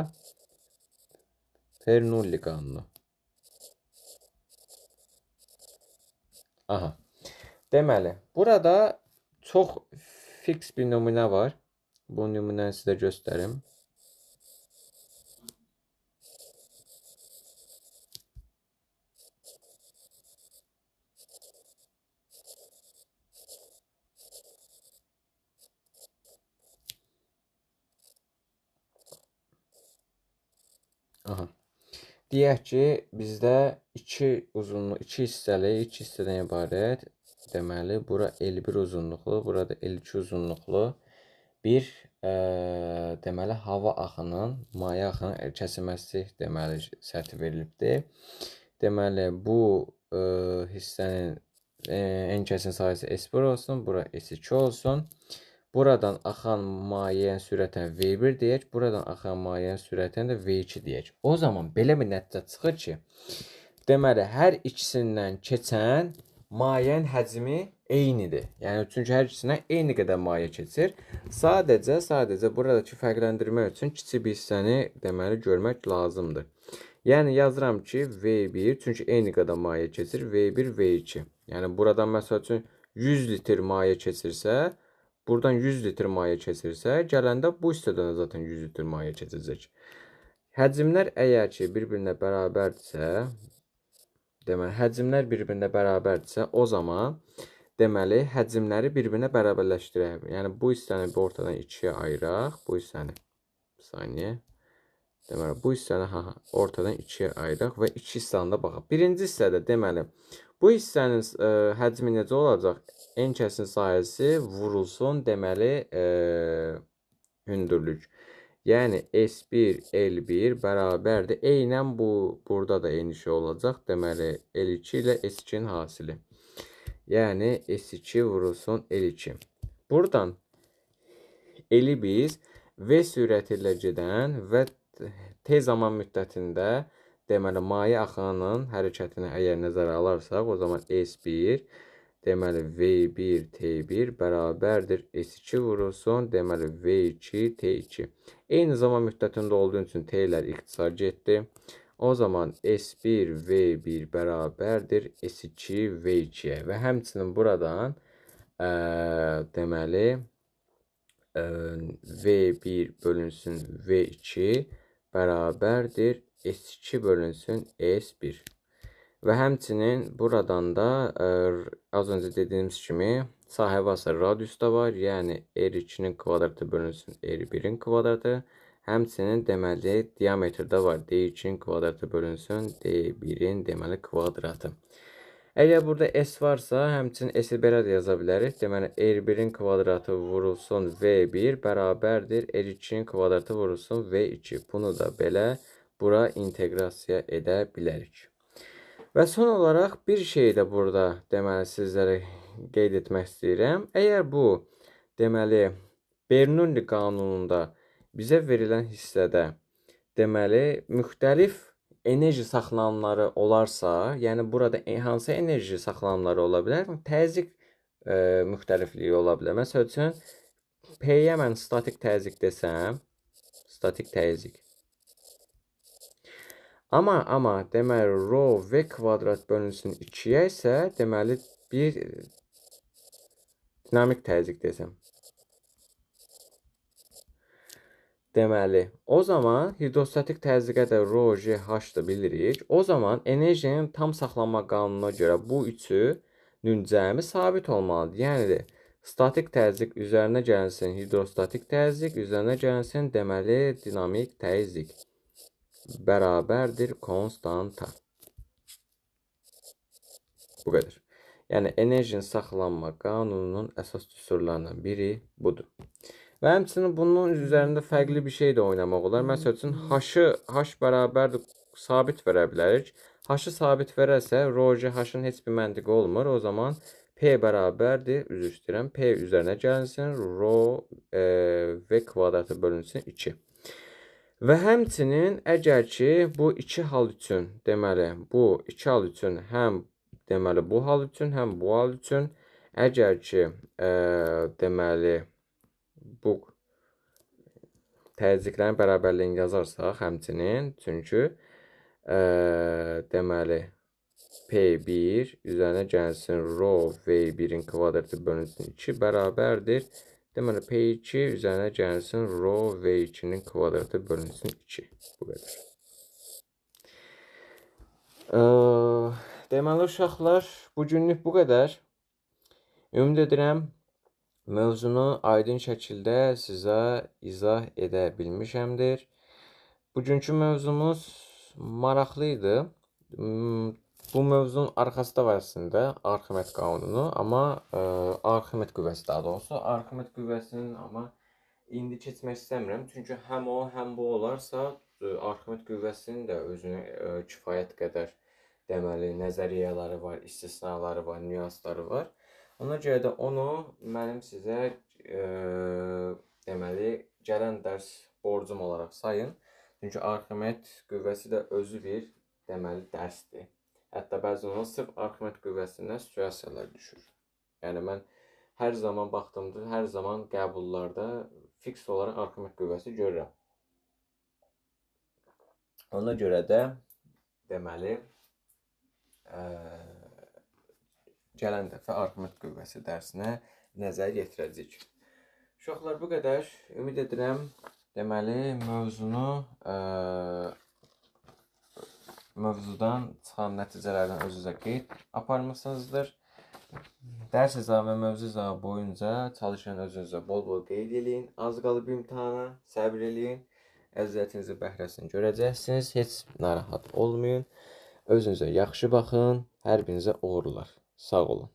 Bernoulli qanunu. Deməli, burada çox fix bir nümunə var. Bu nümunəni sizə göstərim. Deyək ki, bizdə iki hissəli, iki hissədən ibarət, deməli, bura L1 uzunluqlu, burada L2 uzunluqlu bir deməli, hava axının, maye axının kəsilməzlik deməli, səthi verilibdir. Deməli, bu hissənin ən kəsin sayısı S1 olsun, bura S2 olsun. Buradan axan mayenin sürətə V1 deyək, buradan axan mayenin sürətə də V2 deyək. O zaman belə bir nəticə çıxır ki, deməli, hər ikisindən keçən mayenin həcmi eynidir. Yəni, çünki hər ikisindən eyni qədər maye keçir. Sadəcə buradakı fərqləndirmək üçün kiçik bir hissəni deməli görmək lazımdır. Yəni, yazıram ki, V1, çünki eyni qədər maye keçir, V1, V2. Yəni, buradan məsəl üçün 100 litr maye keçirsə, buradan 100 litr maye keçirsə, gələndə bu hissədən də zaten 100 litr maye keçəcək. Həcmlər əgər ki, bir-birinə bərabərdirsə, deməli, həcmlər bir-birinə bərabərdirsə, o zaman, deməli, həcmləri bir-birinə bərabərləşdirək. Yəni, bu hissəni bir ortadan ikiyə ayıraq, bu hissəni, bir saniyə, Deməli, bu hissəni ortadan ikiyə ayıraq və iki hissəndə baxaq. Birinci hissədə deməli, bu hissənin həcmi necə olacaq? En kəsin sahəsi vurulsun, deməli, hündürlük. Yəni S1 L1 bərabərdir. Eynən bu burada da eyni şey olacaq. Deməli L2 ilə S2-nin hasili. Yəni S2 vurulsun L2. Buradan L-i biz V sürəti ilə gedən və T zaman müddətində deməli maye axınının hərəkətini əgər nəzərə alarsak, o zaman S1 deməli V1 T1 bərabərdir S2 vurulsun, deməli V2 T2. Eyni zaman müddətində olduğu üçün T'lər ixtisar getdi. O zaman S1 V1 bərabərdir S2 V2-yə və həmçinin buradan deməli V1 bölünsün V2 bərabərdir S2 bölünsün S1. Və həmçinin buradan da az öncə dediyimiz kimi sahə varsa radius da var. Yəni R2-nin kvadratı bölünsün R1-in kvadratı. Həmçinin deməli diametrdə var. D2-nin kvadratı bölünsün D1-in deməli kvadratı. Əgər burada S varsa, həmçinin S-i belə də yaza bilərik. Deməli R1-in kvadratı vurulsun V1 bərabərdir R2-nin kvadratı vurulsun V2. Bunu da belə bura inteqrasiya edə bilərik. Və son olaraq bir şey də burada deməli sizlərə qeyd etmək istəyirəm. Əgər bu deməli Bernoulli qanununda bizə verilən hissədə deməli müxtəlif enerji saxlanımları olarsa, yəni burada hansı enerji saxlanımları ola bilər? Təzyiq müxtəlifliyi ola bilər. Məsəl üçün P-yə mən statik təzyiq desəm, statik təzyiq. Amma deməli rho v kvadrat bölünsün 2-yə isə deməli bir dinamik təzyiq desəm. Deməli, o zaman hidrostatik təzyiqə də rho g h-dır bilirik. O zaman enerjinin tam saxlanma qanununa görə bu üçünün cəmi sabit olmalıdır. Yəni statik təzyiq üzərinə gəlsin hidrostatik təzyiq, üzərinə gəlsin deməli dinamik təzyiq bərabərdir konstanta. Bu qədər. Yəni enerjinin saxlanma qanununun əsas düsturlarından biri budur. Və həmçinin bunun üzərində fərqli bir şey də oynamaq olar. Məsəl üçün h bərabərdir sabit verə bilərik. H-ı sabit verərsə, rho g h-ın heç bir məntiqi olmur. O zaman P bərabərdir, üzr istəyirəm, P üzərinə gəlsin, rho v kvadratı bölünsün 2. Və həmçinin əgər ki bu iki hal üçün, deməli bu iki hal üçün həm deməli bu hal üçün, həm bu hal üçün əgər ki deməli bu təzyiqlərin bərabərliyini yazarsaq həmçinin, çünki deməli P1 üzərinə gəlsin rho V1-in kvadratı bölünsün 2 bərabərdir. Deməli P2 üzərinə gəlsin rho V2-nin kvadratı bölünsün 2. Bu qədər. Deməli uşaqlar, bugünlük bu qədər. Ümid edirəm mövzunu aydın şəkildə sizə izah edə bilmişəmdir. Bugünkü mövzumuz maraqlı idi. Bu mövzunun arxası da var əslində Arximed qanunu, amma Arximed qüvvəsi daha doğrusu. Arximed qüvvəsinin amma indi keçmək istəmirəm. Çünki həm o, həm bu olarsa Arximed qüvvəsinin də özünə kifayət qədər deməli nəzəriyyələri var, istisnaları var, nüansları var. Ona görə də onu mənim sizə deməli gələn dərs borcum olaraq sayın. Çünki Arximed qüvvəsi də özü bir deməli dərsdir. Hətta bəzən sırf Arximed qüvvəsindən situasiyalar düşür. Yəni mən hər zaman baxdığımda, hər zaman qəbullarda fiks olaraq Arximed qüvvəsi görürəm. Ona görə də deməli gələn dəfə Arximed qüvvəsi dərsinə nəzər yetirəcəyik. Uşaqlar bu qədər. Ümid edirəm deməli mövzudan çıxan nəticələrdən özünüzə qeyd aparmışsınızdır. Dərs izahı və mövzu izahı boyunca çalışın özünüzə bol-bol qeyd edin. Az qalıb imtahana, səbr edin. əziyyətinizi, bəhrəsini görəcəksiniz. Heç narahat olmayın. Özünüzə yaxşı baxın. Hər birinizə uğurlar. Sağ olun.